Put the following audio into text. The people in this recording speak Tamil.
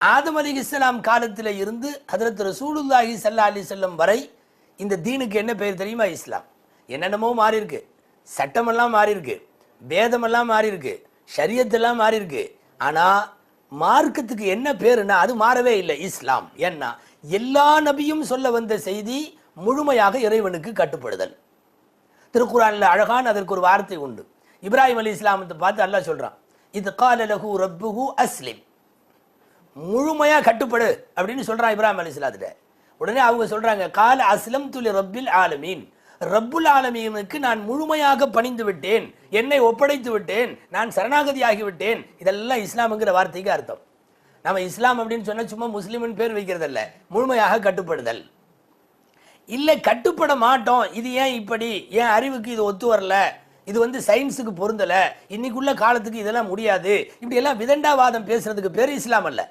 ஆதம் அலைஹிஸ்ஸலாம் காலத்தில் இருந்து ஹதரத் ரசூலுல்லாஹி ஸல்லல்லாஹு அலைஹி வஸல்லம் வரை இந்த தீனுக்கு என்ன பேர் தெரியுமா? இஸ்லாம். என்னென்னமோ மாறி இருக்கு, சட்டமெல்லாம் மாறி இருக்கு, பேதமெல்லாம் மாறி இருக்கு, ஷரியத்தெல்லாம் மாறி இருக்கு. ஆனால் மார்க்கத்துக்கு என்ன பேருன்னா அது மாறவே இல்லை, இஸ்லாம். ஏன்னா எல்லா நபியும் சொல்ல வந்த செய்தி முழுமையாக இறைவனுக்கு கட்டுப்படுதல். திருக்குறான்ல அழகான அதற்கு ஒரு வார்த்தை உண்டு. இப்ராஹிம் அலி இஸ்லாமத்தை பார்த்து அல்லாஹ் சொல்றான், இது கால லஹு ரப்புஹு அஸ்லிம், முழுமையா கட்டுப்படு அப்படின்னு சொல்றான் இப்ராஹிம் அலி இஸ்லாத்திட்ட. உடனே அவங்க சொல்றாங்க, கால அஸ்லம் துலி ரப்பில் ஆலமீன், ரப்புல் ஆலமீனுக்கு நான் முழுமையாக பணிந்து விட்டேன், என்னை ஒப்படைத்து விட்டேன், நான் சரணாகதி ஆகிவிட்டேன். இதெல்லாம் இஸ்லாமுங்கிற வார்த்தைக்கு அர்த்தம். நம்ம இஸ்லாம் அப்படின்னு சொன்னா சும்மா முஸ்லிமின் பேர் வைக்கிறதல்ல, முழுமையாக கட்டுப்படுதல். இல்லை கட்டுப்பட மாட்டோம், இது ஏன் இப்படி, ஏன் அறிவுக்கு இது ஒத்து வரல, இது சயின்ஸுக்கு பொருந்தல, இன்னைக்குள்ள காலத்துக்கு இதெல்லாம் முடியாது, இப்படி எல்லாம் விதண்டாவாதம் பேசுறதுக்கு பேர் இஸ்லாம் அல்ல.